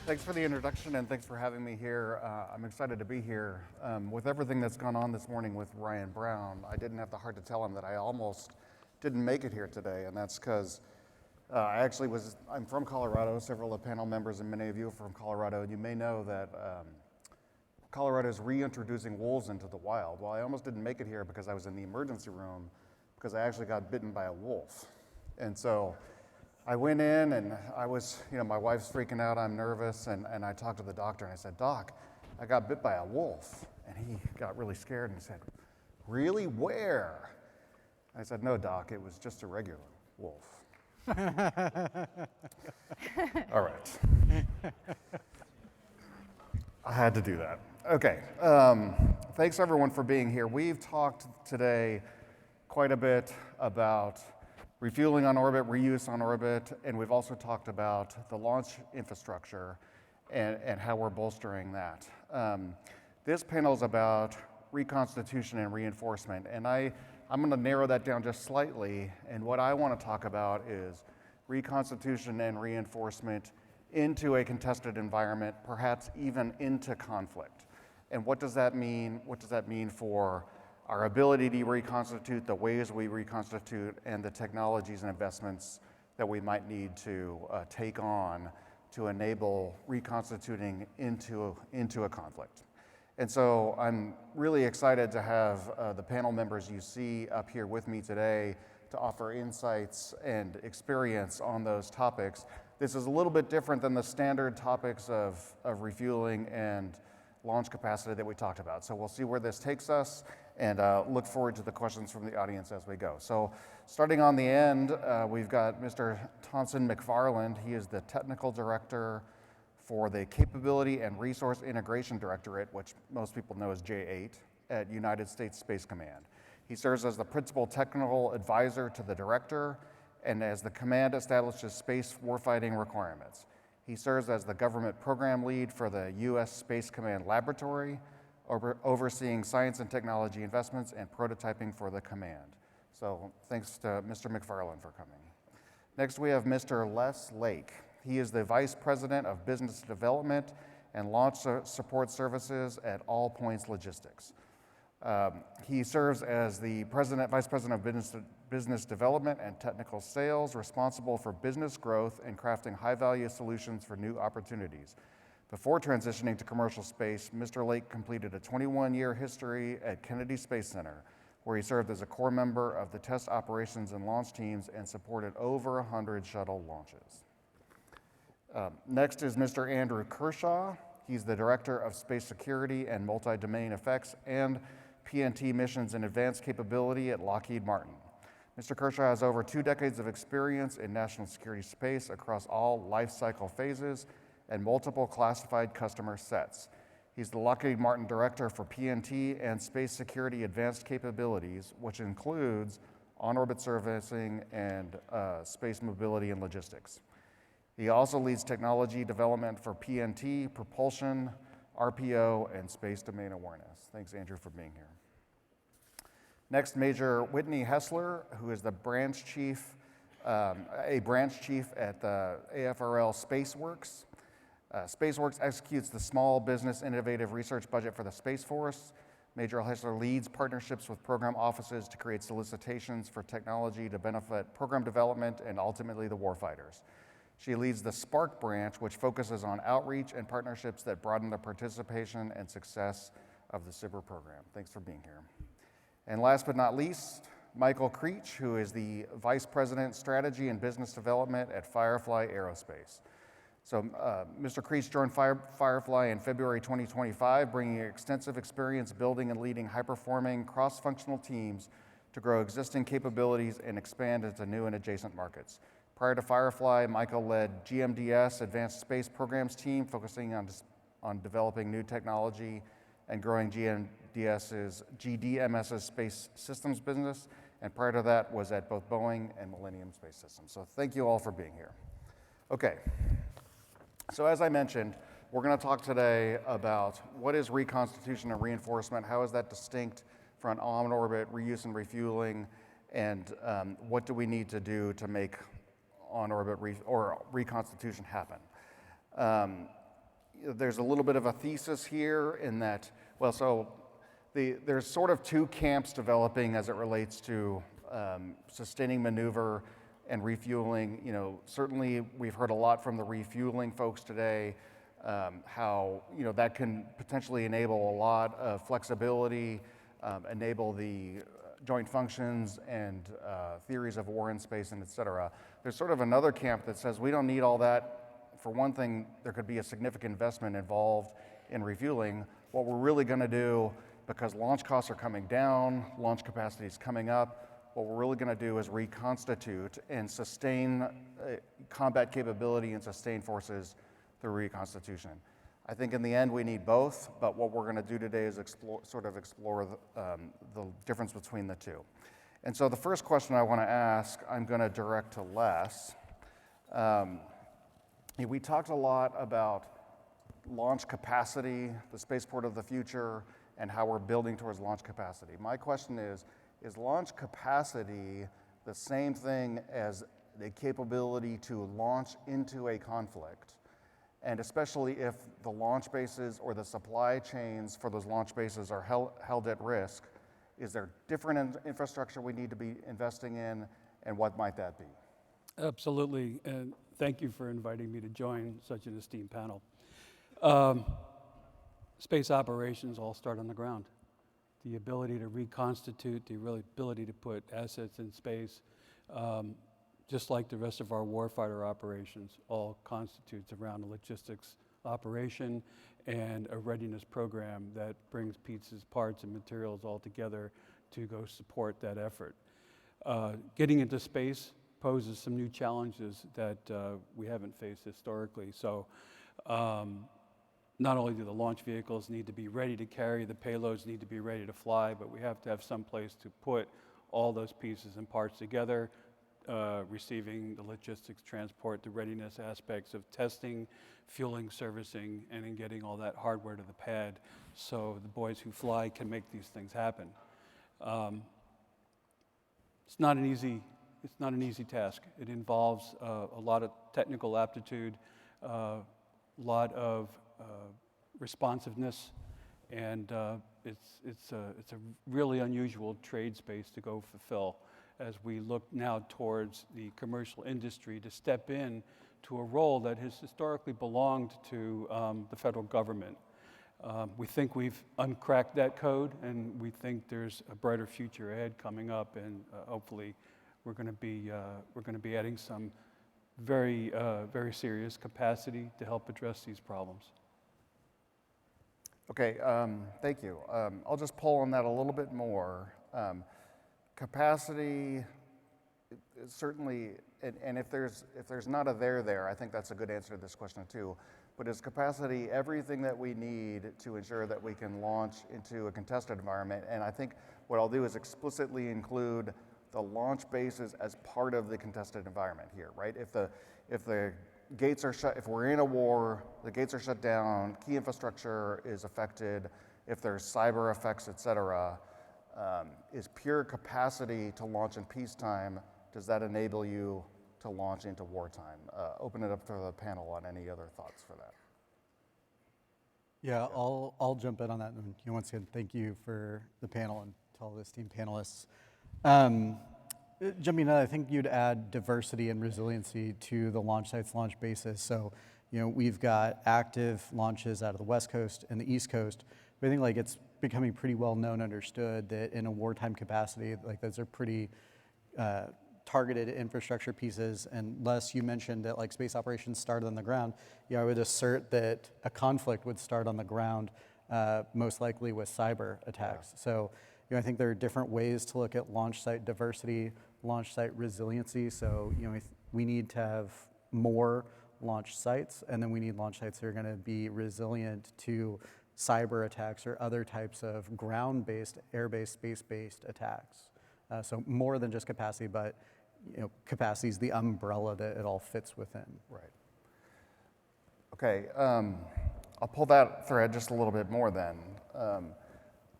Thanks for the introduction and thanks for having me here. I'm excited to be here. With everything that's gone on this morning with Ryan Brown, I didn't have the heart to tell him that I almost didn't make it here today, and that's because I'm from Colorado. Several of the panel members and many of you are from Colorado, and you may know that Colorado is reintroducing wolves into the wild. Well, I almost didn't make it here because I was in the emergency room because I actually got bitten by a wolf. And so I went in and I was, my wife's freaking out, I'm nervous, and I talked to the doctor and I said, "Doc, I got bit by a wolf." And he got really scared and he said, "Really? Where?" I said, "No, Doc, it was just a regular wolf." All right. I had to do that. Okay, thanks everyone for being here. We've talked today quite a bit about refueling on orbit, reuse on orbit, and we've also talked about the launch infrastructure and how we're bolstering that. This panel is about reconstitution and reinforcement, and I'm going to narrow that down just slightly, and what I want to talk about is reconstitution and reinforcement into a contested environment, perhaps even into conflict. And what does that mean? What does that mean for our ability to reconstitute, the ways we reconstitute, and the technologies and investments that we might need to take on to enable reconstituting into a conflict. And so I'm really excited to have the panel members you see up here with me today to offer insights and experience on those topics. This is a little bit different than the standard topics of refueling and launch capacity that we talked about. So we'll see where this takes us and look forward to the questions from the audience as we go. So starting on the end, we've got Mr. Tonson McFarland. He is the Technical Director for the Capability and Resource Integration Directorate, which most people know as J8, at United States Space Command. He serves as the Principal Technical Advisor to the Director and as the command establishes space warfighting requirements. He serves as the government program lead for the U.S. Space Command Laboratory, overseeing science and technology investments and prototyping for the command. So thanks to Mr. McFarland for coming. Next we have Mr. Les Lake. He is the Vice President of Business Development and Launch Support Services at All Points Logistics. He serves as the Vice President of Business Development and Technical Sales, responsible for business growth and crafting high-value solutions for new opportunities. Before transitioning to commercial space, Mr. Lake completed a 21-year history at Kennedy Space Center, where he served as a core member of the test operations and launch teams and supported over 100 shuttle launches. Next is Mr. Andrew Kershaw. He's the Director of Space Security and Multi-Domain Effects and PNT Missions and Advanced Capability at Lockheed Martin. Mr. Kershaw has over 2 decades of experience in national security space across all life cycle phases and multiple classified customer sets. He's the Lockheed Martin Director for PNT and Space Security Advanced Capabilities, which includes on-orbit servicing and space mobility and logistics. He also leads technology development for PNT, propulsion, RPO, and space domain awareness. Thanks, Andrew, for being here. Next, Major Whitney Hessler, who is the branch chief, a branch chief at the AFRL SpaceWorks. SpaceWorks executes the Small Business Innovative Research Budget for the Space Force. Major Hessler leads partnerships with program offices to create solicitations for technology to benefit program development and ultimately the warfighters. She leads the Spark branch, which focuses on outreach and partnerships that broaden the participation and success of the SBIR program. Thanks for being here. And last but not least, Michael Creech, who is the Vice President, Strategy and Business Development at Firefly Aerospace. So Mr. Creech joined Firefly in February 2025, bringing extensive experience building and leading high-performing cross-functional teams to grow existing capabilities and expand into new and adjacent markets. Prior to Firefly, Michael led GMDS Advanced Space Programs team, focusing on developing new technology and growing GDMS's space systems business, and prior to that was at both Boeing and Millennium Space Systems. So thank you all for being here. Okay, so as I mentioned, we're going to talk today about what is reconstitution and reinforcement, how is that distinct from on-orbit reuse and refueling, and what do we need to do to make on-orbit reconstitution happen. there's a little bit of a thesis here in that, well, so there's sort of two camps developing as it relates to sustaining maneuver and refueling. You know, certainly we've heard a lot from the refueling folks today, how, you know, that can potentially enable a lot of flexibility, enable the joint functions and theories of war in space, and et cetera. There's sort of another camp that says we don't need all that. For one thing, there could be a significant investment involved in refueling. What we're really going to do, because launch costs are coming down, launch capacity is coming up, what we're really going to do is reconstitute and sustain combat capability and sustain forces through reconstitution. I think in the end we need both, but what we're going to do today is explore the difference between the two. And so the first question I want to ask, I'm going to direct to Les. We talked a lot about launch capacity, the spaceport of the future, and how we're building towards launch capacity. My question is launch capacity the same thing as the capability to launch into a conflict? And especially if the launch bases or the supply chains for those launch bases are held at risk, is there different infrastructure we need to be investing in, and what might that be? Absolutely, and thank you for inviting me to join such an esteemed panel. Space operations all start on the ground. The ability to reconstitute, the ability to put assets in space, just like the rest of our warfighter operations, all constitutes around a logistics operation and a readiness program that brings pieces, parts, and materials all together to go support that effort. Getting into space poses some new challenges that we haven't faced historically. So not only do the launch vehicles need to be ready to carry, the payloads need to be ready to fly, but we have to have some place to put all those pieces and parts together, receiving the logistics, transport, the readiness aspects of testing, fueling, servicing, and in getting all that hardware to the pad so the boys who fly can make these things happen. It's not an easy task. It involves a lot of technical aptitude, a lot of responsiveness, and it's a really unusual trade space to go fulfill as we look now towards the commercial industry to step in to a role that has historically belonged to the federal government. We think we've uncracked that code, and we think there's a brighter future ahead coming up, and hopefully we're going to be adding some very serious capacity to help address these problems. Okay, thank you. I'll just pull on that a little bit more. Capacity, certainly, and if there's not a there, I think that's a good answer to this question too. But is capacity everything that we need to ensure that we can launch into a contested environment? And I think what I'll do is explicitly include the launch bases as part of the contested environment here, right? If the gates are shut, if we're in a war, the gates are shut down, key infrastructure is affected, if there's cyber effects, et cetera, is pure capacity to launch in peacetime, does that enable you to launch into wartime? Open it up to the panel on any other thoughts for that. Yeah, I'll jump in on that. And once again, thank you for the panel and to all the esteemed panelists. Jumping in, I think you'd add diversity and resiliency to the launch sites, launch bases. So, we've got active launches out of the West Coast and the East Coast. But I think it's becoming pretty well known, understood that in a wartime capacity, those are pretty targeted infrastructure pieces. And Les, you mentioned that space operations started on the ground. I would assert that a conflict would start on the ground, most likely with cyber attacks. Yeah. So, I think there are different ways to look at launch site diversity, launch site resiliency. So, we need to have more launch sites, and then we need launch sites that are going to be resilient to cyber attacks or other types of ground-based, air-based, space-based attacks. So more than just capacity, but capacity is the umbrella that it all fits within. Right. Okay, I'll pull that thread just a little bit more then.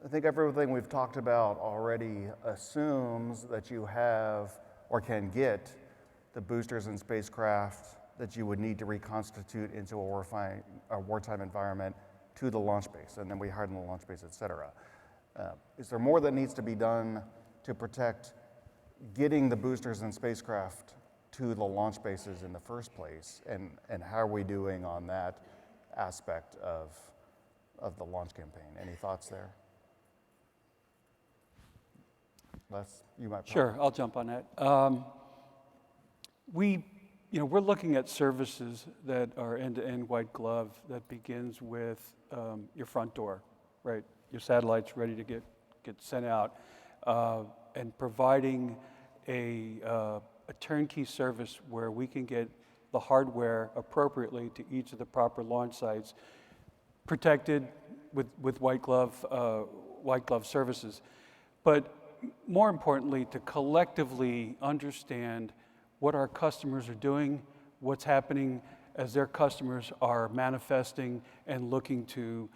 I think everything we've talked about already assumes that you have or can get the boosters and spacecraft that you would need to reconstitute into a wartime environment to the launch base, and then we harden the launch base, et cetera. Is there more that needs to be done to protect getting the boosters and spacecraft to the launch bases in the first place, and how are we doing on that aspect of the launch campaign? Any thoughts there? Les, you might. Sure, I'll jump on that. We're looking at services that are end-to-end white glove that begins with your front door, right? Your satellites ready to get sent out, and providing a turnkey service where we can get the hardware appropriately to each of the proper launch sites, protected with white glove services. But more importantly, to collectively understand what our customers are doing, what's happening as their customers are manifesting and looking to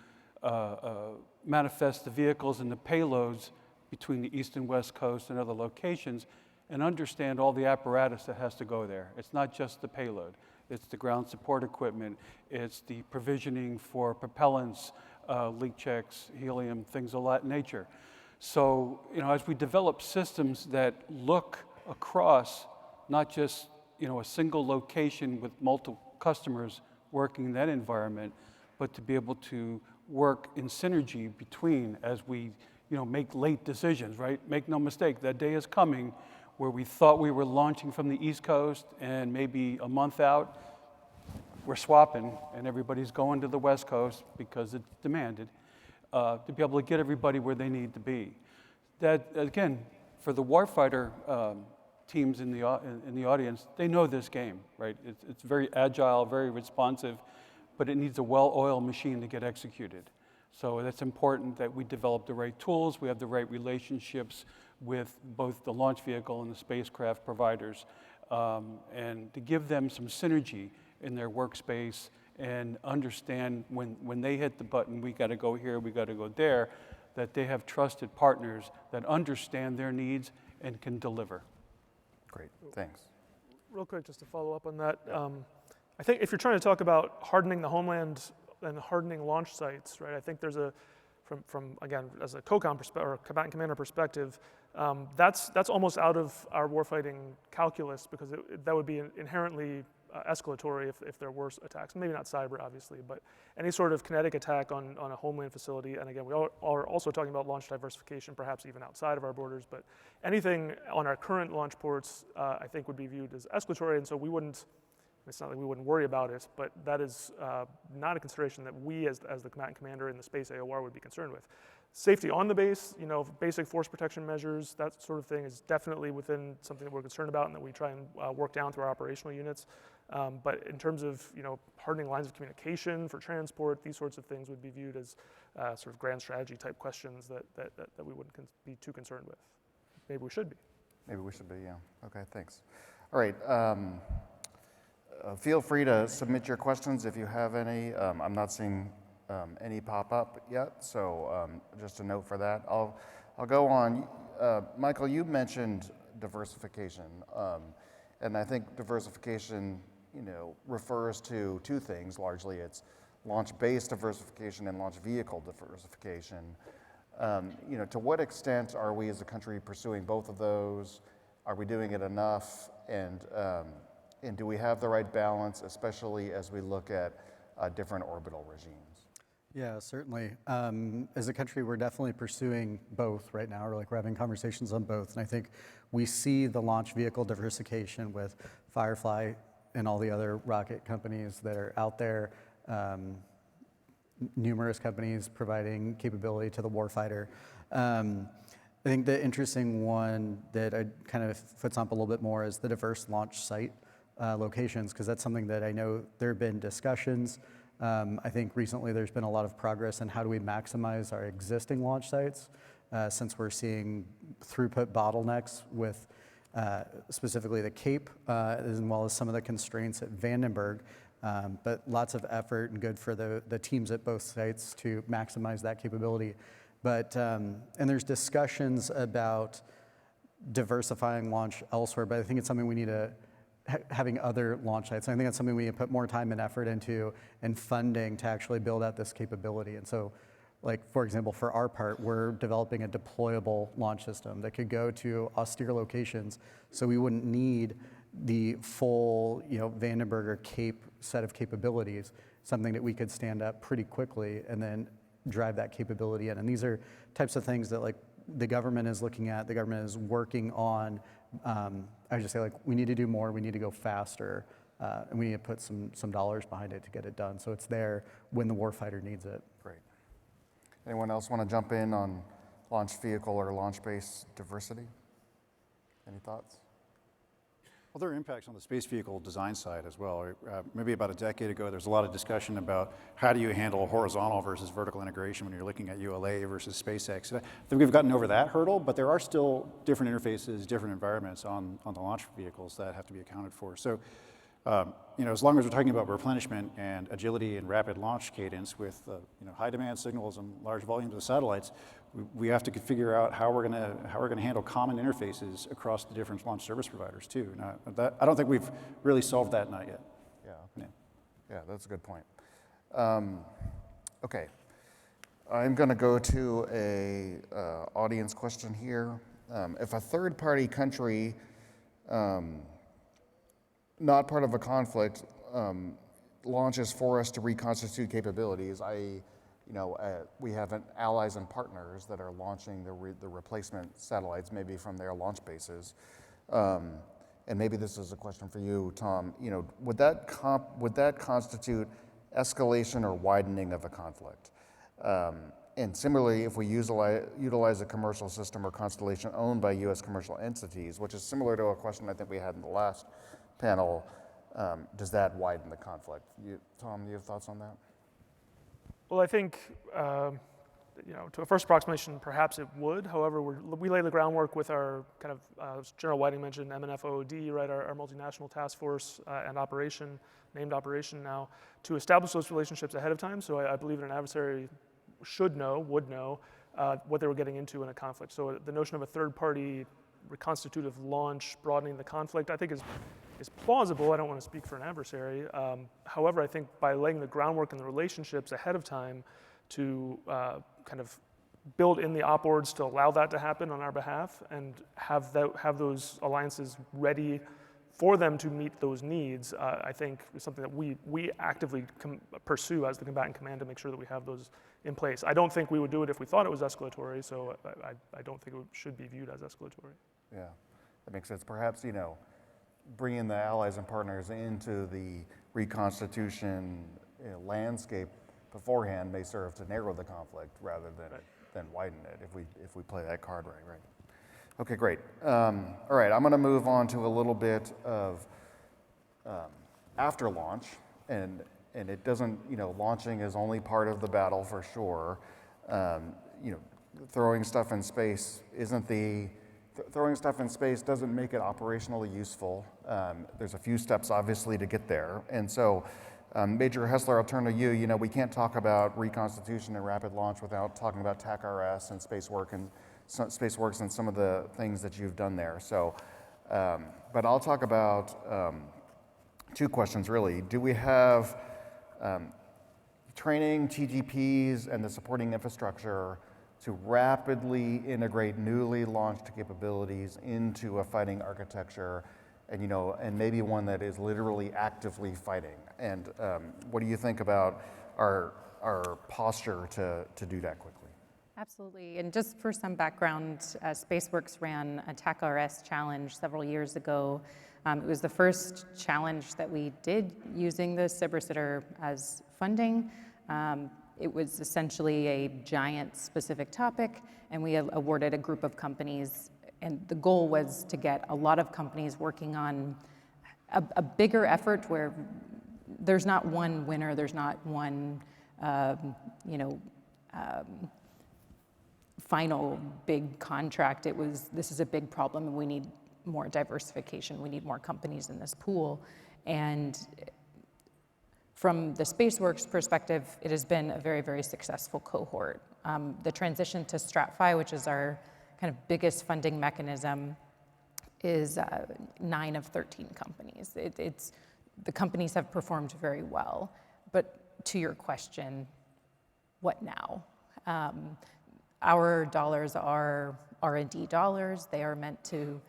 manifest the vehicles and the payloads between the East and West Coast and other locations, and understand all the apparatus that has to go there. It's not just the payload. It's the ground support equipment. It's the provisioning for propellants, leak checks, helium, things of that nature. So, as we develop systems that look across not just, a single location with multiple customers working in that environment, but to be able to work in synergy between as we, make late decisions, right? Make no mistake, that day is coming where we thought we were launching from the East Coast, and maybe a month out, we're swapping and everybody's going to the West Coast because it's demanded, to be able to get everybody where they need to be. That, again, for the warfighter teams in the audience, they know this game, right? It's very agile, very responsive, but it needs a well-oiled machine to get executed. So that's important that we develop the right tools, we have the right relationships with both the launch vehicle and the spacecraft providers, and to give them some synergy in their workspace and understand when they hit the button, we got to go here, we got to go there, that they have trusted partners that understand their needs and can deliver. Great, thanks. Real quick, just to follow up on that, I think if you're trying to talk about hardening the homeland and hardening launch sites, right? I think there's from again, as a COCOM or a combatant commander perspective, that's almost out of our warfighting calculus, because that would be inherently escalatory if there were attacks. Maybe not cyber, obviously, but any sort of kinetic attack on a homeland facility. And again, we are also talking about launch diversification, perhaps even outside of our borders. But anything on our current launch ports, I think, would be viewed as escalatory, and so we wouldn't. It's not like we wouldn't worry about it, but that is not a consideration that we, as the combatant commander in the space AOR, would be concerned with. Safety on the base, basic force protection measures, that sort of thing is definitely within something that we're concerned about and that we try and work down through our operational units. But in terms of hardening lines of communication for transport, these sorts of things would be viewed as sort of grand strategy type questions that we wouldn't be too concerned with. Maybe we should be. Maybe we should be, yeah. Okay, thanks. All right. Feel free to submit your questions if you have any. I'm not seeing any pop up yet, so just a note for that. I'll go on. Michael, you mentioned diversification, and I think diversification, refers to two things largely. It's launch-based diversification and launch vehicle diversification. To what extent are we as a country pursuing both of those? Are we doing it enough? And do we have the right balance, especially as we look at different orbital regimes? Yeah, certainly. As a country, we're definitely pursuing both right now. We're having conversations on both. And I think we see the launch vehicle diversification with Firefly and all the other rocket companies that are out there, numerous companies providing capability to the warfighter. I think the interesting one that I kind of foot stomp a little bit more is the diverse launch site locations, because that's something that I know there have been discussions. I think recently there's been a lot of progress in how do we maximize our existing launch sites, since we're seeing throughput bottlenecks with specifically the Cape, as well as some of the constraints at Vandenberg. But lots of effort and good for the teams at both sites to maximize that capability. But, and there's discussions about diversifying launch elsewhere, but I think it's something we need to having other launch sites. I think that's something we can put more time and effort into and funding to actually build out this capability. And so, like, for example, for our part, we're developing a deployable launch system that could go to austere locations, so we wouldn't need the full, Vandenberg Cape set of capabilities, something that we could stand up pretty quickly and then drive that capability in. And these are types of things that, like, the government is looking at, the government is working on. I would just say, like, we need to do more, we need to go faster, and we need to put some dollars behind it to get it done, so it's there when the warfighter needs it. Great. Anyone else want to jump in on launch vehicle or launch base diversity? Any thoughts? Well, there are impacts on the space vehicle design side as well. Maybe about a decade ago, there's a lot of discussion about how do you handle horizontal versus vertical integration when you're looking at ULA versus SpaceX. I think we've gotten over that hurdle, but there are still different interfaces, different environments on the launch vehicles that have to be accounted for. So, as long as we're talking about replenishment and agility and rapid launch cadence with high demand signals and large volumes of satellites, we have to figure out how we're going to handle common interfaces across the different launch service providers too. Now, I don't think we've really solved that, not yet. Yeah, that's a good point. Okay, I'm going to go to a audience question here. If a third-party country not part of a conflict launches for us to reconstitute capabilities, i.e., we have allies and partners that are launching the replacement satellites, maybe from their launch bases. And maybe this is a question for you, Tom. Would that constitute escalation or widening of a conflict? And similarly, if we utilize a commercial system or constellation owned by U.S. commercial entities, which is similar to a question I think we had in the last panel, does that widen the conflict? Tom, do you have thoughts on that? Well, I think, to a first approximation, perhaps it would. However, we lay the groundwork with our kind of, as General Whiting mentioned, MNFOOD, right, our multinational task force and operation, named operation now, to establish those relationships ahead of time. So I believe that an adversary would know what they were getting into in a conflict. So the notion of a third-party reconstitutive launch broadening the conflict, I think is plausible. I don't want to speak for an adversary. However, I think by laying the groundwork and the relationships ahead of time to kind of build in the op orgs to allow that to happen on our behalf and have those alliances ready for them to meet those needs, I think is something that we actively pursue as the combatant command to make sure that we have those in place. I don't think we would do it if we thought it was escalatory, so I don't think it should be viewed as escalatory. Yeah, that makes sense. Perhaps, bringing the allies and partners into the reconstitution landscape beforehand may serve to narrow the conflict rather than widen it if we play that card right. Okay, great. All right, I'm going to move on to a little bit of after launch, and it doesn't, launching is only part of the battle for sure. Throwing stuff in space throwing stuff in space doesn't make it operationally useful. There's a few steps, obviously, to get there. And so, Major Hessler, I'll turn to you. We can't talk about reconstitution and rapid launch without talking about TAC-RS and SpaceWorks and some of the things that you've done there. So, but I'll talk about two questions, really. Do we have training, TGPs, and the supporting infrastructure to rapidly integrate newly launched capabilities into a fighting architecture, and maybe one that is literally actively fighting? And what do you think about our posture to do that quickly? Absolutely, and just for some background, SpaceWorks ran a TAC-RS challenge several years ago. It was the first challenge that we did using the SBIR as funding. It was essentially a giant specific topic, and we awarded a group of companies, and the goal was to get a lot of companies working on a bigger effort where there's not one winner, there's not one, final big contract. It was, this is a big problem and we need more diversification. We need more companies in this pool. And from the SpaceWorks perspective, it has been a very, very successful cohort. The transition to StratFi, which is our kind of biggest funding mechanism, is 9 of 13 companies. companies. The companies have performed very well. But to your question, what now? Our dollars are R&D dollars. They are meant to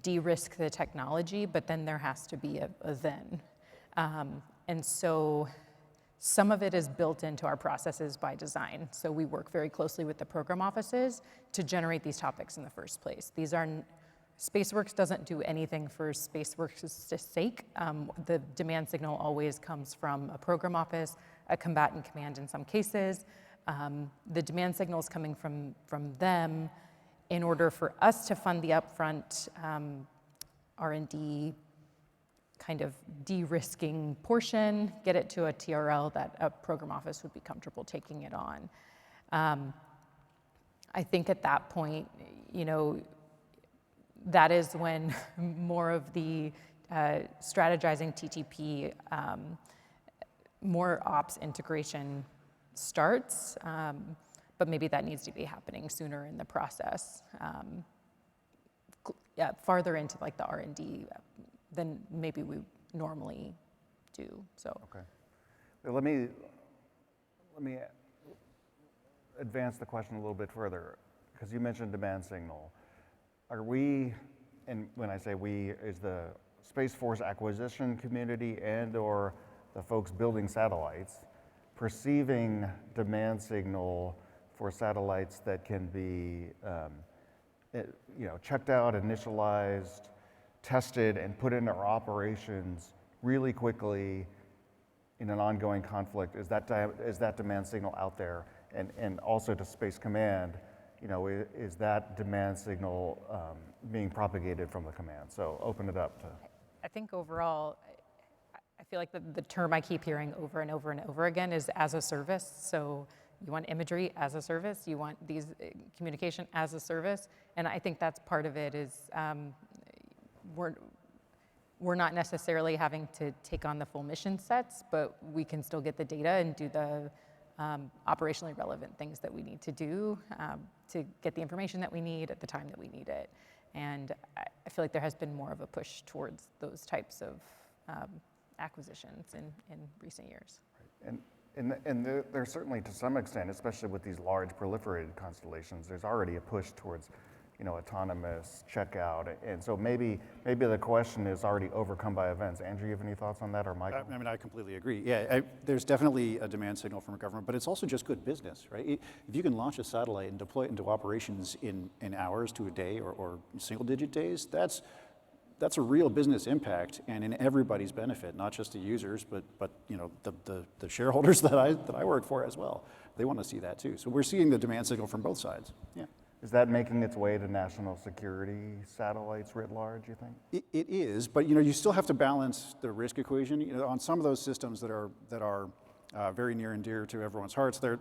de-risk the technology, but then there has to be a then. And so some of it is built into our processes by design. So we work very closely with the program offices to generate these topics in the first place. SpaceWorks doesn't do anything for SpaceWorks' sake. The demand signal always comes from a program office, a combatant command in some cases. The demand signal is coming from them in order for us to fund the upfront R&D kind of de-risking portion, get it to a TRL that a program office would be comfortable taking it on. I think at that point, that is when more of the strategizing TTP, more ops integration starts, but maybe that needs to be happening sooner in the process. Farther into like the R&D than maybe we normally do. So. Okay. Let me advance the question a little bit further, because you mentioned demand signal. Are we, and when I say we, is the Space Force acquisition community and or the folks building satellites perceiving demand signal for satellites that can be checked out, initialized, tested, and put into our operations really quickly in an ongoing conflict? Is that demand signal out there? And also to Space Command, is that demand signal being propagated from the command? So open it up to. I think overall, I feel like the term I keep hearing over and over and over again is as a service. So you want imagery as a service, you want these communication as a service, and I think that's part of it is we're not necessarily having to take on the full mission sets, but we can still get the data and do the operationally relevant things that we need to do to get the information that we need at the time that we need it. And I feel like there has been more of a push towards those types of acquisitions in recent years. Right. And there's certainly, to some extent, especially with these large proliferated constellations, there's already a push towards autonomous checkout. And so maybe the question is already overcome by events. Andrew, you have any thoughts on that, or Michael? I mean, I completely agree. Yeah, there's definitely a demand signal from a government, but it's also just good business, right? If you can launch a satellite and deploy it into operations in hours to a day or single-digit days, that's a real business impact and in everybody's benefit, not just the users, but the shareholders that I work for as well. They want to see that too. So we're seeing the demand signal from both sides. Yeah. Is that making its way to national security satellites writ large, you think? It is, but you still have to balance the risk equation. On some of those systems that are very near and dear to everyone's hearts, they're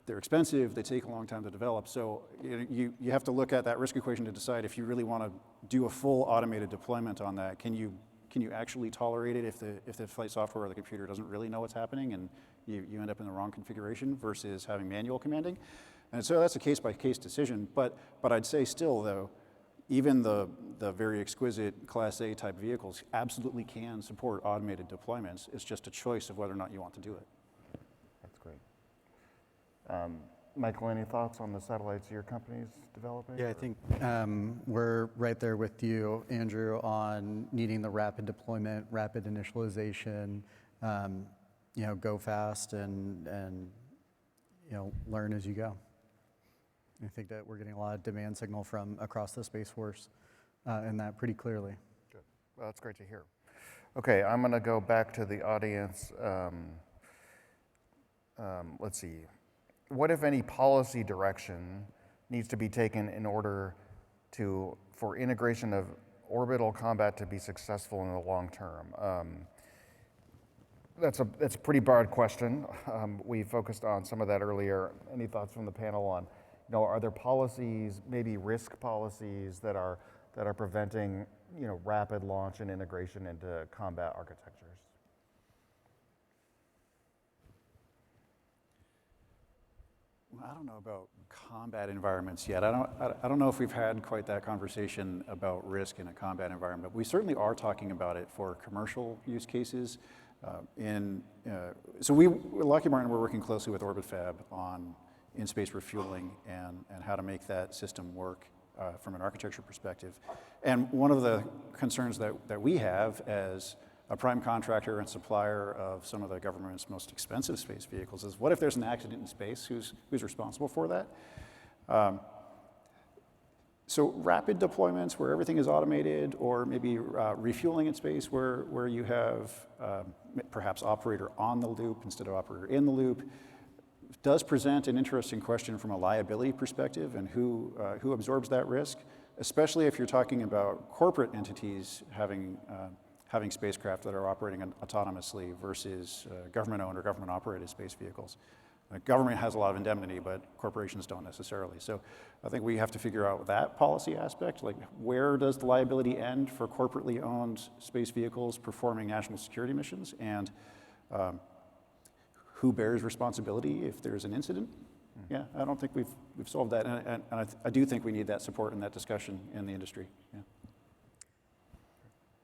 expensive, they take a long time to develop. So you have to look at that risk equation to decide if you really want to do a full automated deployment on that. Can you actually tolerate it if the flight software or the computer doesn't really know what's happening and you end up in the wrong configuration versus having manual commanding? And so that's a case-by-case decision, but I'd say still, though, even the very exquisite Class A type vehicles absolutely can support automated deployments. It's just a choice of whether or not you want to do it. That's great. Michael, any thoughts on the satellites your company's developing? Yeah, I think we're right there with you, Andrew, on needing the rapid deployment, rapid initialization, go fast and learn as you go. I think that we're getting a lot of demand signal from across the Space Force in that pretty clearly. Good. Well, that's great to hear. Okay, I'm going to go back to the audience. Let's see. What, if any, policy direction needs to be taken in order for integration of orbital combat to be successful in the long term? That's a pretty broad question. We focused on some of that earlier. Any thoughts from the panel on, are there policies, maybe risk policies that are preventing, rapid launch and integration into combat architectures? I don't know about combat environments yet. I don't know if we've had quite that conversation about risk in a combat environment. We certainly are talking about it for commercial use cases. So Lockheed Martin, we're working closely with OrbitFab on in-space refueling and how to make that system work from an architecture perspective. And one of the concerns that we have as a prime contractor and supplier of some of the government's most expensive space vehicles is, what if there's an accident in space? Who's responsible for that? So rapid deployments where everything is automated, or maybe refueling in space where you have perhaps operator on the loop instead of operator in the loop, does present an interesting question from a liability perspective, and who absorbs that risk, especially if you're talking about corporate entities having spacecraft that are operating autonomously versus government-owned or government-operated space vehicles. The government has a lot of indemnity, but corporations don't necessarily. So I think we have to figure out that policy aspect, like where does the liability end for corporately owned space vehicles performing national security missions, and who bears responsibility if there's an incident? Yeah, I don't think we've solved that, and I do think we need that support and that discussion in the industry. Yeah.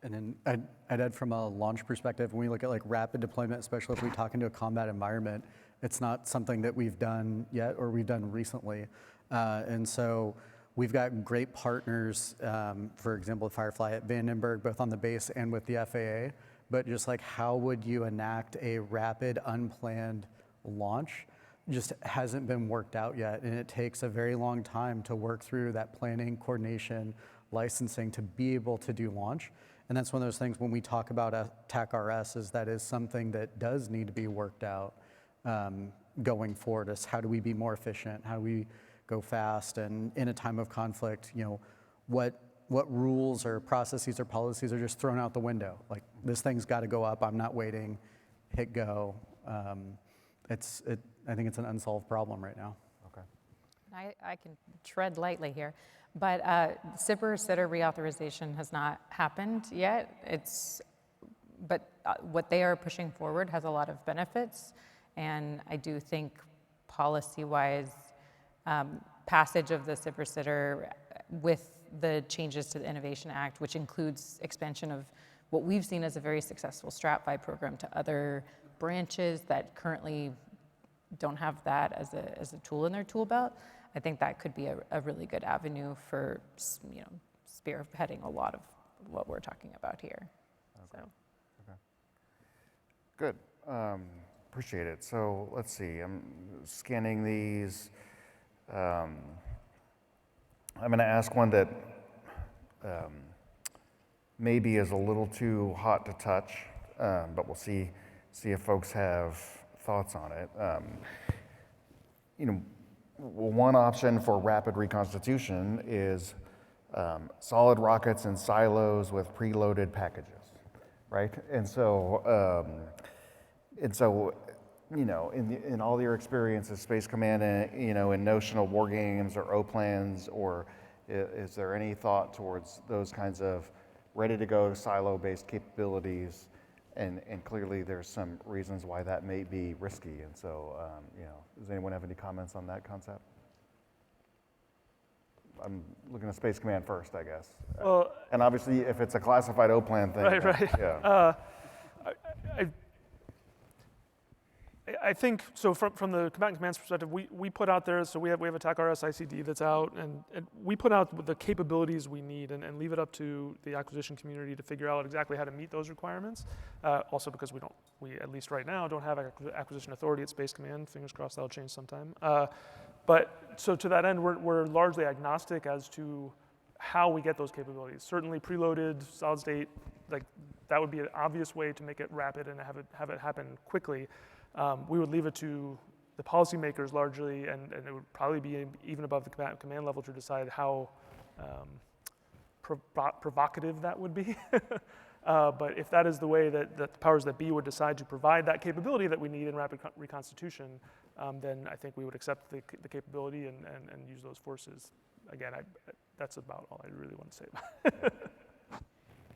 And then I'd add from a launch perspective, when we look at like rapid deployment, especially if we talk into a combat environment, it's not something that we've done yet or we've done recently. And so we've got great partners, for example, Firefly at Vandenberg, both on the base and with the FAA. But just like, how would you enact a rapid, unplanned launch? Just hasn't been worked out yet. And it takes a very long time to work through that planning, coordination, licensing to be able to do launch. And that's one of those things when we talk about TAC-RS, is that is something that does need to be worked out going forward. Is how do we be more efficient? How do we go fast? And in a time of conflict, what rules or processes or policies are just thrown out the window? Like, this thing's got to go up. I'm not waiting. Hit go. I think it's an unsolved problem right now. Okay. I can tread lightly here, but SIPR reauthorization has not happened yet. But what they are pushing forward has a lot of benefits, and I do think policy-wise, passage of the SIPR with the changes to the Innovation Act, which includes expansion of what we've seen as a very successful STRATFI program to other branches that currently don't have that as a tool in their tool belt. I think that could be a really good avenue for spearheading a lot of what we're talking about here. Okay. So. Okay. Good. Appreciate it. So let's see. I'm scanning these. I'm going to ask one that maybe is a little too hot to touch, but we'll see if folks have thoughts on it. One option for rapid reconstitution is solid rockets in silos with preloaded packages, right? And so, in all your experience as Space Command, in notional war games or O-plans, or is there any thought towards those kinds of ready-to-go silo-based capabilities? And clearly there's some reasons why that may be risky. And so, does anyone have any comments on that concept? I'm looking at Space Command first, I guess. Well, and obviously, if it's a classified O-plan thing. Right. Yeah. I think, so from the Combatant Command's perspective, we put out there, so we have a TAC-RS ICD that's out, and we put out the capabilities we need and leave it up to the acquisition community to figure out exactly how to meet those requirements. Also because we at least right now, don't have acquisition authority at Space Command. Fingers crossed that'll change sometime. But so to that end, we're largely agnostic as to how we get those capabilities. Certainly preloaded, solid state, like that would be an obvious way to make it rapid and have it happen quickly. We would leave it to the policymakers largely, and it would probably be even above the command level to decide how provocative that would be. But if that is the way that the powers that be would decide to provide that capability that we need in rapid reconstitution, then I think we would accept the capability and use those forces. Again, that's about all I really want to say about it.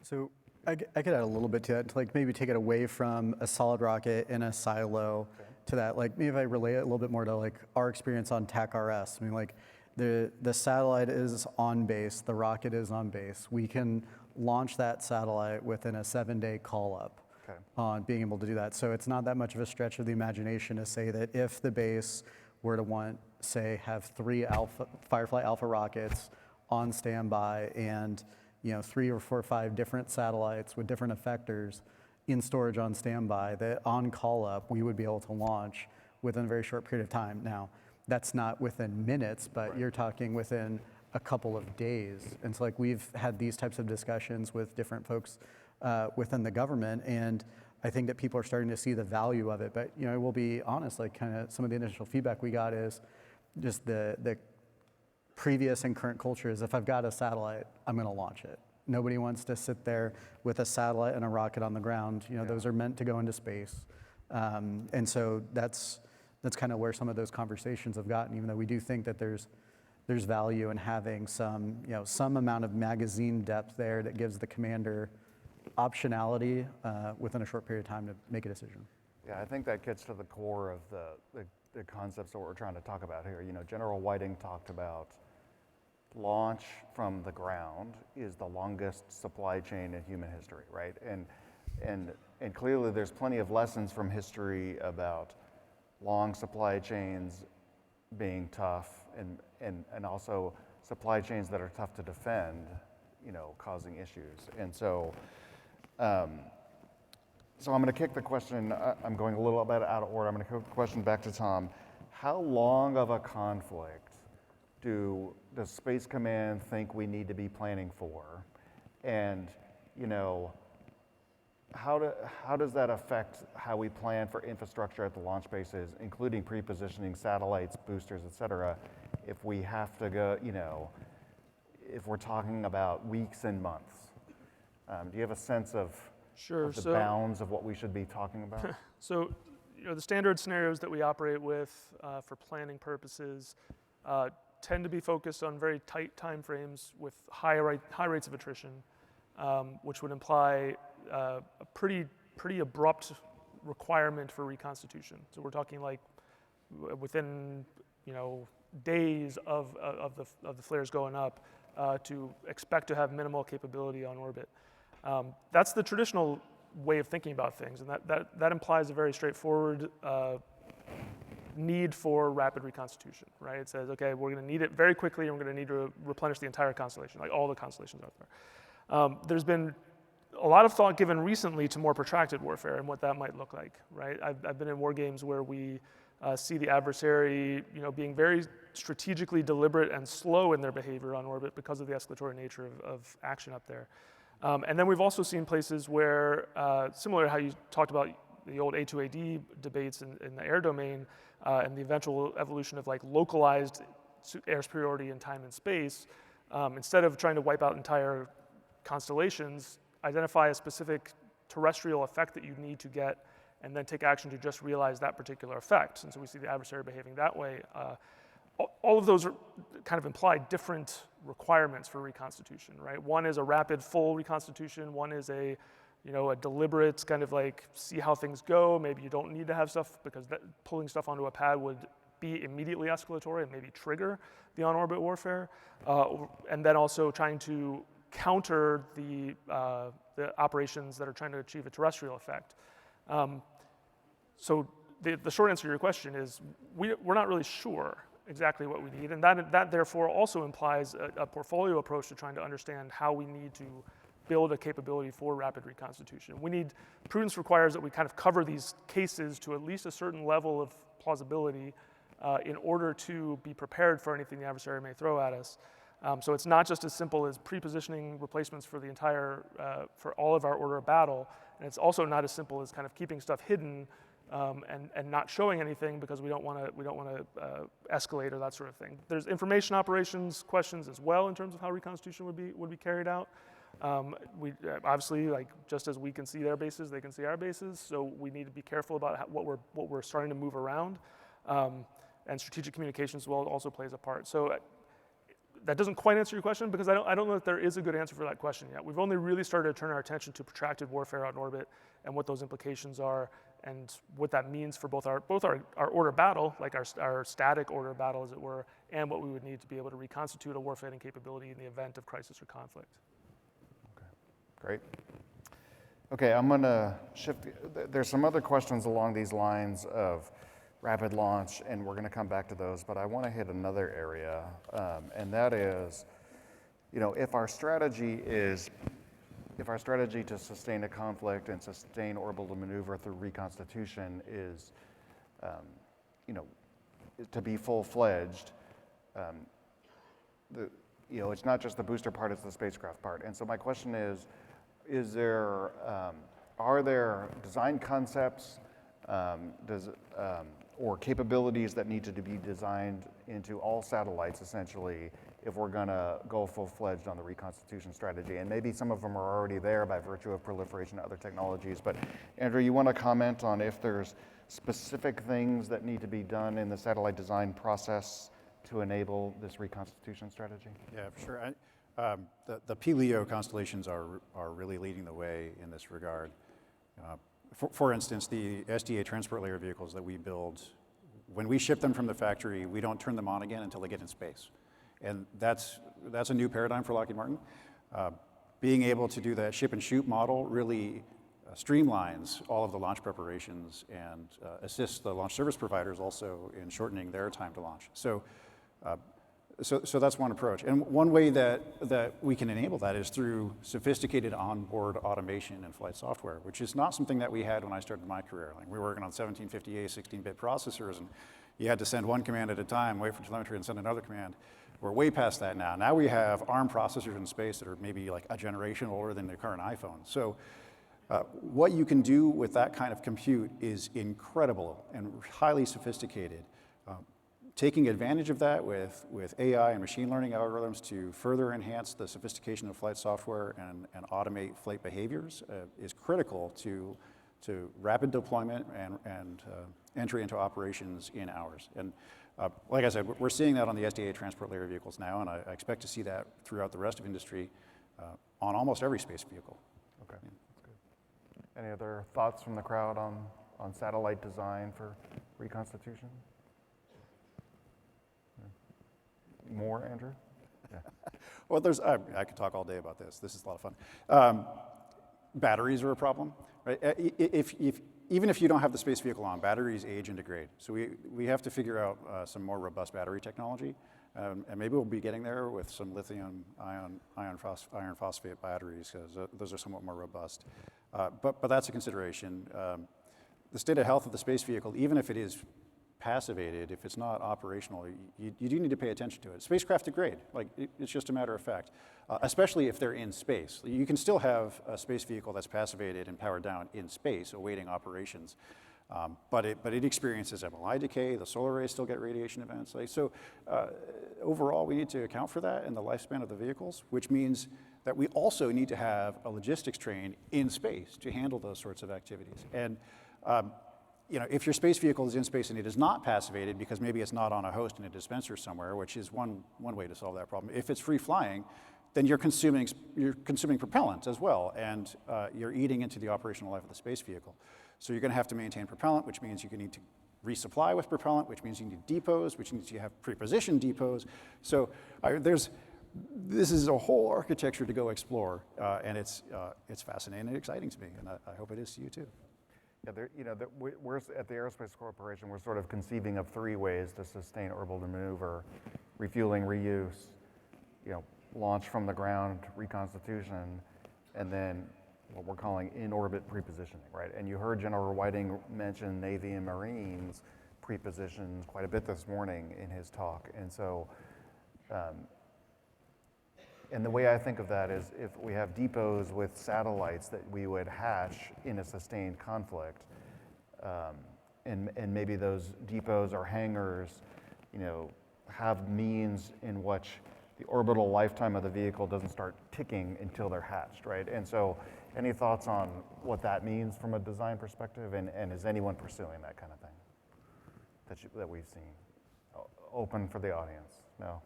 So I could add a little bit to that, to like maybe take it away from a solid rocket in a silo, to that, like maybe if I relate it a little bit more to like our experience on TAC-RS. I mean, like the satellite is on base, the rocket is on base. We can launch that satellite within a 7-day call up on being able to do that. So it's not that much of a stretch of the imagination to say that if the base were to want, say, have 3 Firefly Alpha rockets on standby and 3 or 4 or 5 different satellites with different effectors in storage on standby, that on call up we would be able to launch within a very short period of time. Now, that's not within minutes, but you're talking within a couple of days. And so like we've had these types of discussions with different folks within the government, and I think that people are starting to see the value of it. But we'll be honest, like kind of some of the initial feedback we got is just the previous and current culture is if I've got a satellite, I'm gonna launch it. Nobody wants to sit there with a satellite and a rocket on the ground. Those are meant to go into space. And so that's kind of where some of those conversations have gotten, even though we do think that there's value in having some amount of magazine depth there that gives the commander optionality within a short period of time to make a decision. Yeah, I think that gets to the core of the concepts that we're trying to talk about here. General Whiting talked about launch from the ground is the longest supply chain in human history, right? And clearly there's plenty of lessons from history about long supply chains being tough and also supply chains that are tough to defend, causing issues. And so I'm going to kick the question, I'm going a little bit out of order, I'm going to kick the question back to Tom. How long of a conflict does Space Command think we need to be planning for? And, how does that affect how we plan for infrastructure at the launch bases, including pre-positioning satellites, boosters, et cetera, if we have to go, if we're talking about weeks and months? Do you have a sense of the bounds of what we should be talking about? So, the standard scenarios that we operate with for planning purposes tend to be focused on very tight timeframes with high rates of attrition, which would imply a pretty abrupt requirement for reconstitution. So we're talking like within days of the flares going up to expect to have minimal capability on orbit. That's the traditional way of thinking about things, and that implies a very straightforward need for rapid reconstitution, right? It says, okay, we're going to need it very quickly, and we're going to need to replenish the entire constellation, like all the constellations out there. There's been a lot of thought given recently to more protracted warfare and what that might look like, right? I've been in war games where we see the adversary, being very strategically deliberate and slow in their behavior on orbit because of the escalatory nature of action up there. And then we've also seen places where, similar to how you talked about the old A2AD debates in the air domain and the eventual evolution of like localized air superiority in time and space, instead of trying to wipe out entire constellations, identify a specific terrestrial effect that you need to get and then take action to just realize that particular effect. And so we see the adversary behaving that way. All of those kind of imply different requirements for reconstitution, right? One is a rapid, full reconstitution. One is a deliberate kind of like see how things go. Maybe you don't need to have stuff because pulling stuff onto a pad would be immediately escalatory and maybe trigger the on-orbit warfare. And then also trying to counter the operations that are trying to achieve a terrestrial effect. So the short answer to your question is we're not really sure exactly what we need, and that therefore also implies a portfolio approach to trying to understand how we need to build a capability for rapid reconstitution. Prudence requires that we kind of cover these cases to at least a certain level of plausibility in order to be prepared for anything the adversary may throw at us. So it's not just as simple as pre-positioning replacements for the entire, for all of our order of battle, and it's also not as simple as kind of keeping stuff hidden and not showing anything because we don't want to escalate or that sort of thing. There's information operations questions as well in terms of how reconstitution would be carried out. We obviously, like, just as we can see their bases, they can see our bases. So we need to be careful about what we're starting to move around, and strategic communications also plays a part. So that doesn't quite answer your question because I don't know that there is a good answer for that question yet. We've only really started to turn our attention to protracted warfare out in orbit and what those implications are and what that means for both our order battle, like our static order battle, as it were, and what we would need to be able to reconstitute a warfighting capability in the event of crisis or conflict. Okay, great. Okay, I'm gonna shift. There's some other questions along these lines of rapid launch, and we're gonna come back to those, but I wanna hit another area, and that is, if our strategy to sustain a conflict and sustain orbital maneuver through reconstitution is, to be full-fledged, it's not just the booster part, it's the spacecraft part. And so my question is there, are there design concepts, or capabilities that need to be designed into all satellites, essentially, if we're gonna go full-fledged on the reconstitution strategy? And maybe some of them are already there by virtue of proliferation of other technologies. But Andrew, you wanna comment on if there's specific things that need to be done in the satellite design process to enable this reconstitution strategy? Yeah, for sure. The P-LEO constellations are really leading the way in this regard. For instance, the SDA transport layer vehicles that we build, when we ship them from the factory, we don't turn them on again until they get in space. And that's a new paradigm for Lockheed Martin. Being able to do that ship and shoot model really streamlines all of the launch preparations and assists the launch service providers also in shortening their time to launch. So that's one approach. And one way that we can enable that is through sophisticated onboard automation and flight software, which is not something that we had when I started my career. Like, we were working on 1750A 16-bit processors, and you had to send one command at a time, wait for telemetry, and send another command. We're way past that now. Now we have ARM processors in space that are maybe like a generation older than the current iPhone. So what you can do with that kind of compute is incredible and highly sophisticated. Taking advantage of that with AI and machine learning algorithms to further enhance the sophistication of flight software and automate flight behaviors is critical to rapid deployment and entry into operations in hours. And like I said, we're seeing that on the SDA transport layer vehicles now, and I expect to see that throughout the rest of industry on almost every space vehicle. Okay, that's good. Any other thoughts from the crowd on satellite design for reconstitution? More, Andrew? Yeah. Well, I could talk all day about this. This is a lot of fun. Batteries are a problem, right? Even if you don't have the space vehicle on, batteries age and degrade. So we have to figure out some more robust battery technology, and maybe we'll be getting there with some lithium iron phosphate batteries, because those are somewhat more robust. But that's a consideration. The state of health of the space vehicle, even if it is passivated, if it's not operational, you do need to pay attention to it. Spacecraft degrade, like it's just a matter of fact, especially if they're in space. You can still have a space vehicle that's passivated and powered down in space awaiting operations, but it experiences MLI decay, the solar rays still get radiation events. Overall, we need to account for that in the lifespan of the vehicles, which means that we also need to have a logistics train in space to handle those sorts of activities. And if your space vehicle is in space and it is not passivated because maybe it's not on a host in a dispenser somewhere, which is one way to solve that problem. If it's free flying, then you're consuming propellant as well, and you're eating into the operational life of the space vehicle. So you're going to have to maintain propellant, which means you need to resupply with propellant, which means you need depots, which means you have prepositioned depots. So this is a whole architecture to go explore, and it's fascinating and exciting to me, and I hope it is to you too. Yeah, we're at the Aerospace Corporation, we're sort of conceiving of three ways to sustain orbital maneuver: refueling, reuse, launch from the ground, reconstitution, and then what we're calling in-orbit prepositioning, right? And you heard General Whiting mention Navy and Marines prepositions quite a bit this morning in his talk. And so, and the way I think of that is if we have depots with satellites that we would hatch in a sustained conflict, and maybe those depots or hangars, have means in which the orbital lifetime of the vehicle doesn't start ticking until they're hatched, right? And so any thoughts on what that means from a design perspective, and is anyone pursuing that kind of thing that we've seen? Open for the audience, no?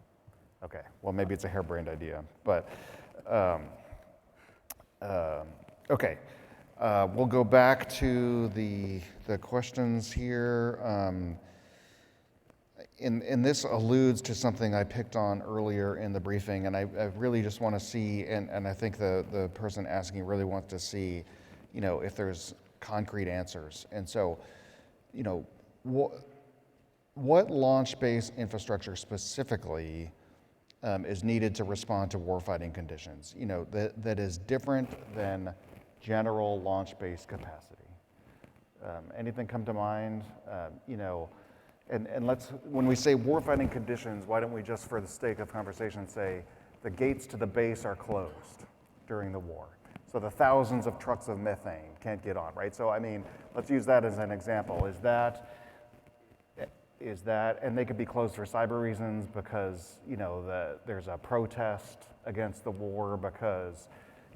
Okay, well, maybe it's a harebrained idea, but, okay. We'll go back to the questions here. And this alludes to something I picked on earlier in the briefing, and I really just want to see, and I think the person asking really wants to see, if there's concrete answers. And so, what launch-based infrastructure specifically is needed to respond to warfighting conditions, that is different than general launch-based capacity? Anything come to mind? And when we say warfighting conditions, why don't we just, for the sake of conversation, say the gates to the base are closed during the war. So the thousands of trucks of methane can't get on, right? So I mean, let's use that as an example. Is that, and they could be closed for cyber reasons because, there's a protest against the war because,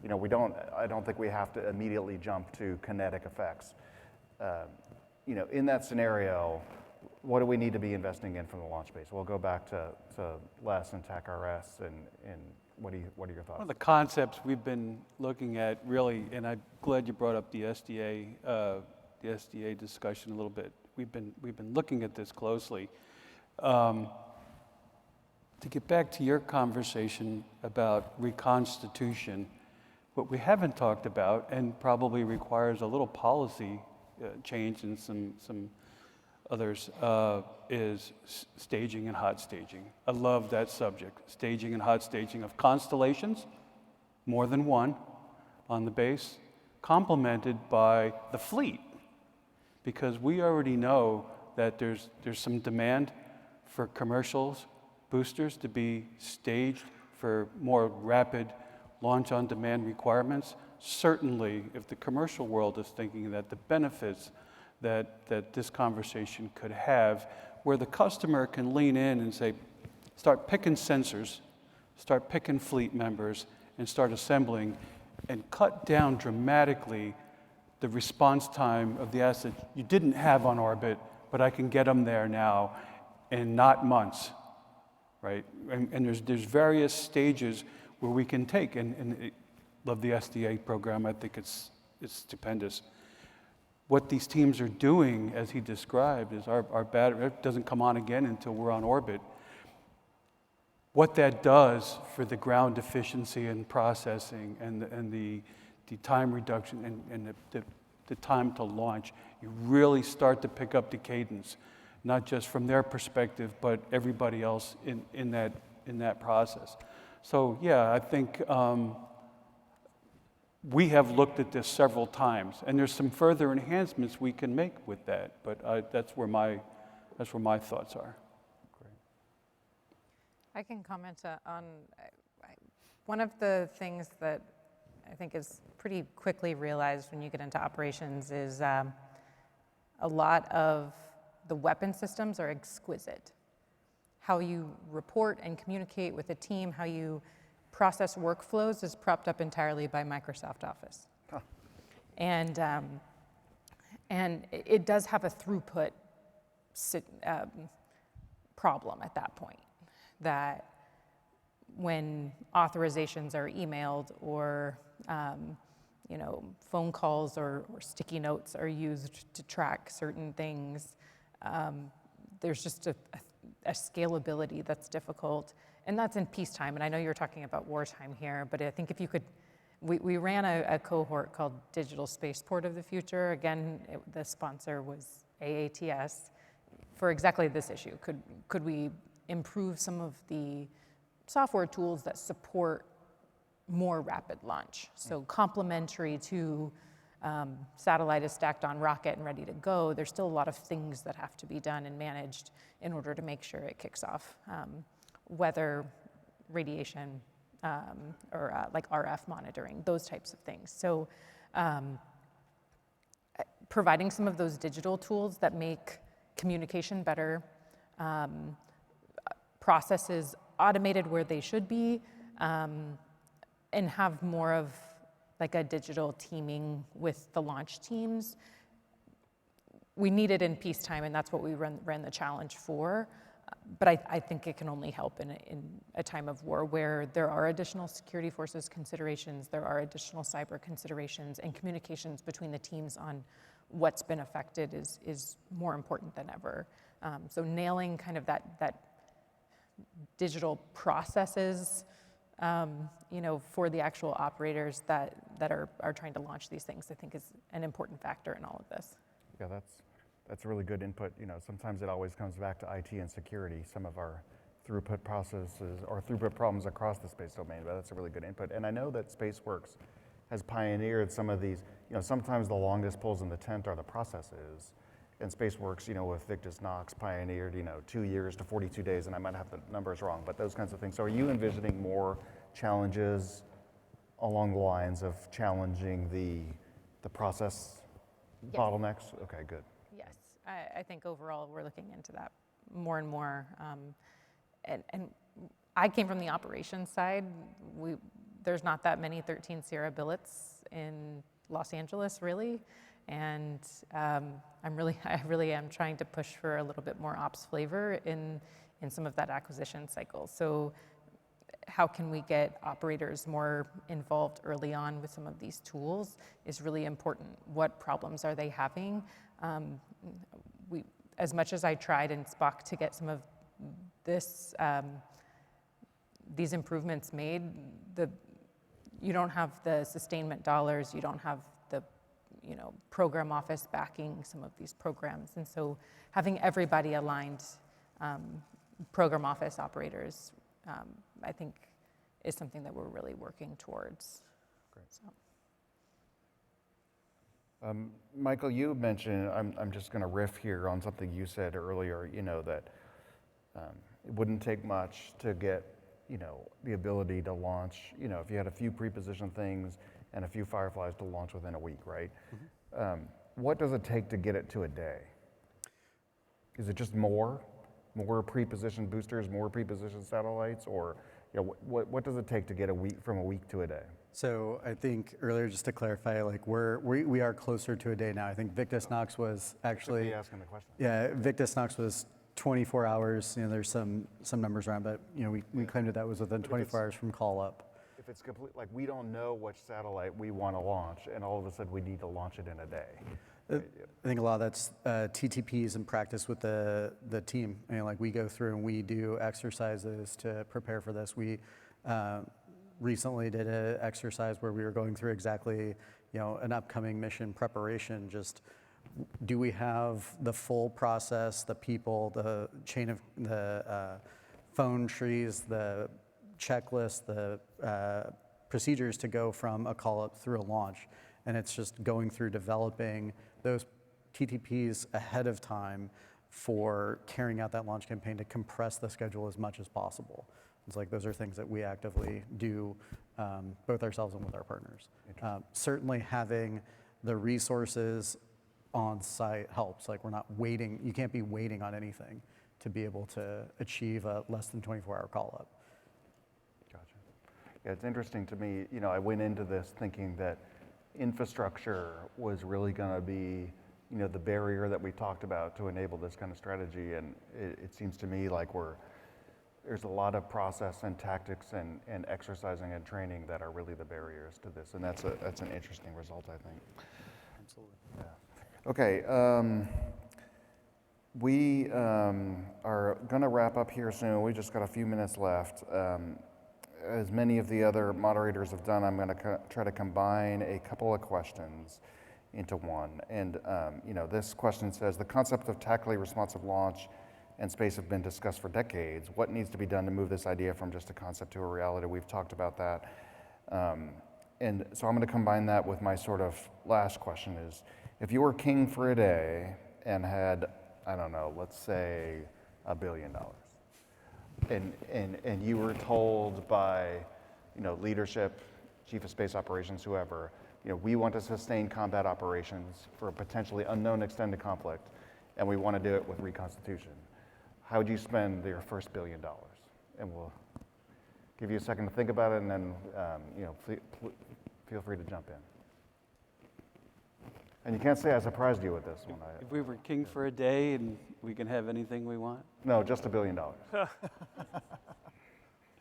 I don't think we have to immediately jump to kinetic effects. In that scenario, what do we need to be investing in from the launch base? We'll go back to Les and TAC-RS, and what are your thoughts? One of the concepts we've been looking at really, and I'm glad you brought up the SDA discussion a little bit. We've been looking at this closely. To get back to your conversation about reconstitution, what we haven't talked about, and probably requires a little policy change and some others, is staging and hot staging. I love that subject, staging and hot staging of constellations, more than one on the base, complemented by the fleet, because we already know that there's some demand for commercials, boosters to be staged for more rapid launch on demand requirements. Certainly, if the commercial world is thinking that the benefits that this conversation could have, where the customer can lean in and say, start picking sensors, start picking fleet members, and start assembling, and cut down dramatically the response time of the assets you didn't have on orbit, but I can get them there now in not months, right? And there's various stages where we can take, and love the SDA program. I think it's stupendous. What these teams are doing, as he described, is our battery doesn't come on again until we're on orbit. What that does for the ground efficiency and processing and the time reduction and the time to launch, you really start to pick up the cadence, not just from their perspective, but everybody else in that process. So yeah, I think we have looked at this several times, and there's some further enhancements we can make with that. But that's where my thoughts are. Great. I can comment on one of the things that I think is pretty quickly realized when you get into operations is a lot of the weapon systems are exquisite. How you report and communicate with a team, how you process workflows is propped up entirely by Microsoft Office. Huh. And it does have a throughput problem at that point, that when authorizations are emailed or phone calls or sticky notes are used to track certain things, there's just a scalability that's difficult. And that's in peacetime, and I know you're talking about wartime here, but I think if you could, we ran a cohort called Digital Spaceport of the Future. Again, the sponsor was AATS for exactly this issue. Could we improve some of the software tools that support more rapid launch? So complementary to satellite is stacked on rocket and ready to go, there's still a lot of things that have to be done and managed in order to make sure it kicks off. Weather, radiation, or like RF monitoring, those types of things. So providing some of those digital tools that make communication better, processes automated where they should be, and have more of like a digital teaming with the launch teams. We need it in peacetime, and that's what we ran the challenge for. But I think it can only help in a time of war where there are additional security forces considerations, there are additional cyber considerations, and communications between the teams on what's been affected is more important than ever. So nailing kind of that digital processes, for the actual operators that are trying to launch these things, I think is an important factor in all of this. Yeah, that's really good input. Sometimes it always comes back to IT and security, some of our throughput processes or throughput problems across the space domain, but that's a really good input. And I know that SpaceWorks has pioneered some of these, sometimes the longest poles in the tent are the processes. And SpaceWorks, with Victus Nox pioneered, 2 years to 42 days, and I might have the numbers wrong, but those kinds of things. So are you envisioning more challenges along the lines of challenging the process Yes. bottlenecks? Okay, good. Yes, I think overall we're looking into that more and more. And I came from the operations side. There's not that many 13 Sierra billets in Los Angeles, really. And I really am trying to push for a little bit more ops flavor in some of that acquisition cycle. So how can we get operators more involved early on with some of these tools is really important. What problems are they having? As much as I tried in Spock to get some of these improvements made, you don't have the sustainment dollars, you don't have the program office backing some of these programs. And so having everybody aligned, program office operators, I think is something that we're really working towards. Great. So. Michael, you mentioned, I'm just going to riff here on something you said earlier, that it wouldn't take much to get, the ability to launch, if you had a few pre-positioned things and a few Fireflies to launch within a week, right? Mm-hmm. What does it take to get it to a day? Is it just more pre-positioned boosters, more pre-positioned satellites, or what does it take to get from a week to a day? So I think earlier, just to clarify, like we are closer to a day now. I think Victus Nox was actually asking the question. Yeah, Victus Nox was 24 hours. There's some numbers around, but we claimed that was within 24 hours from call up. If it's complete, like we don't know which satellite we want to launch, and all of a sudden we need to launch it in a day. I think a lot of that's TTPs and practice with the team. Like we go through and we do exercises to prepare for this. We recently did an exercise where we were going through exactly, an upcoming mission preparation. Just do we have the full process, the people, the chain of the phone trees, the checklist, the procedures to go from a call up through a launch. And it's just going through developing those TTPs ahead of time for carrying out that launch campaign to compress the schedule as much as possible. It's like those are things that we actively do both ourselves and with our partners. Certainly having the resources on site helps. Like we're not waiting, you can't be waiting on anything to be able to achieve a less than 24-hour call up. Gotcha. Yeah, it's interesting to me, I went into this thinking that infrastructure was really going to be, the barrier that we talked about to enable this kind of strategy. And it seems to me like there's a lot of process and tactics and exercising and training that are really the barriers to this. And that's an interesting result, I think. Absolutely. Yeah. Okay. We are going to wrap up here soon. We just got a few minutes left. As many of the other moderators have done, I'm going to try to combine a couple of questions into one. And this question says, the concept of tactically responsive launch and space have been discussed for decades. What needs to be done to move this idea from just a concept to a reality? We've talked about that. And so I'm going to combine that with my sort of last question is, if you were king for a day and had, I don't know, let's say $1 billion, and you were told by, leadership, chief of space operations, whoever, we want to sustain combat operations for a potentially unknown extended conflict, and we want to do it with Reconstitution. How would you spend your first $1 billion? And we'll give you a second to think about it, and then, feel free to jump in. And you can't say I surprised you with this one. If we were king for a day and we can have anything we want. No, just $1 billion. You're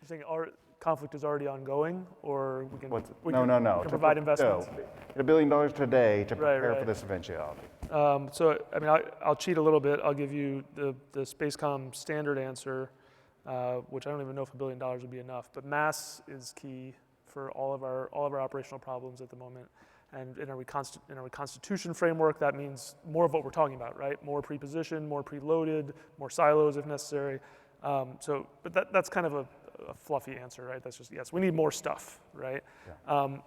saying our conflict is already ongoing, or we can, What's, we no, can, no, no. we can provide investments? No, $1 billion today to Right, prepare for right. this eventuality. So, I mean, I'll cheat a little bit. I'll give you the Spacecom standard answer, which I don't even know if $1 billion would be enough. But mass is key for all of our operational problems at the moment. And in our Reconstitution framework, that means more of what we're talking about, right? More pre-positioned, more preloaded, more silos if necessary. But that's kind of a fluffy answer, right? That's just, yes, we need more stuff, right? Yeah.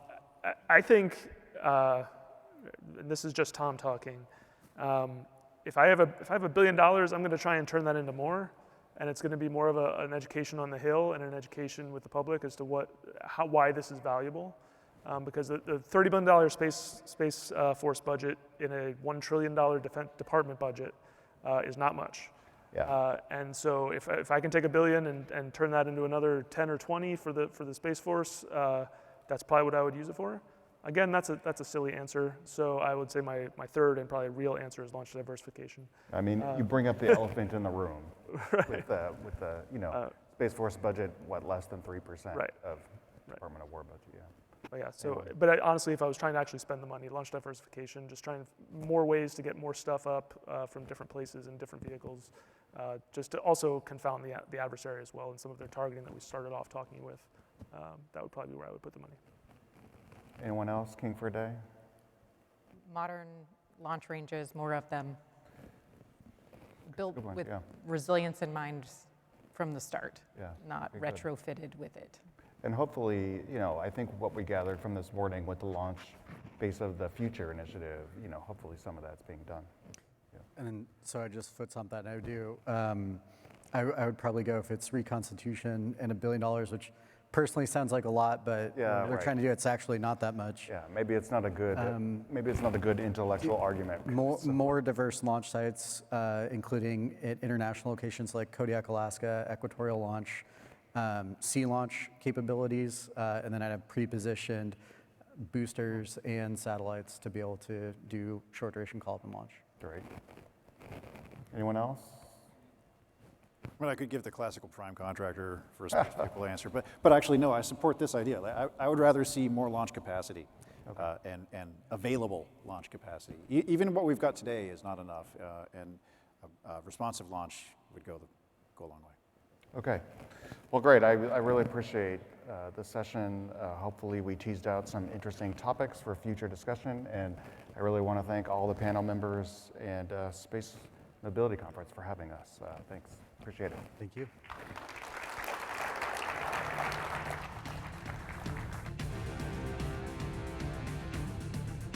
I think, and this is just Tom talking, if I have $1 billion, I'm going to try and turn that into more, and it's going to be more of an education on the Hill and an education with the public as to why this is valuable. Because the $30 billion space force budget in a $1 trillion defense department budget is not much. Yeah. And so if I can take $1 billion and turn that into another 10 or 20 for the space force, that's probably what I would use it for. Again, that's a silly answer. So I would say my third and probably real answer is launch diversification. I mean, you bring up the elephant in the room Right. with the Space Force budget, less than 3% Right. of Department of War budget, yeah. But yeah, but honestly, if I was trying to actually spend the money, launch diversification, just trying more ways to get more stuff up from different places and different vehicles, just to also confound the adversary as well in some of their targeting that we started off talking with. That would probably be where I would put the money. Anyone else, king for a day? Modern launch ranges, more of them, built Good one, with yeah. resilience in mind from the start, Yeah, not very good. retrofitted with it. And hopefully, I think what we gathered from this morning with the launch base of the Future initiative, hopefully some of that's being done. And then, so I just foot stomp that, and I would do, I would probably go if it's Reconstitution and $1 billion, which personally sounds like a lot, but Yeah, they're right. trying to do it's actually not that much. Yeah, maybe it's not a good, intellectual argument. More diverse launch sites, including at international locations like Kodiak, Alaska, equatorial launch, sea launch capabilities, and then I'd have pre-positioned boosters and satellites to be able to do short duration call up and launch. Great. Anyone else? I mean, I could give the classical prime contractor for a space vehicle answer, but actually, no, I support this idea. I would rather see more launch capacity and available launch capacity. Even what we've got today is not enough, and responsive launch would go a long way. Okay. Well, great. I really appreciate the session. Hopefully we teased out some interesting topics for future discussion, and I really want to thank all the panel members and Space Mobility Conference for having us. Thanks. Appreciate it. Thank you.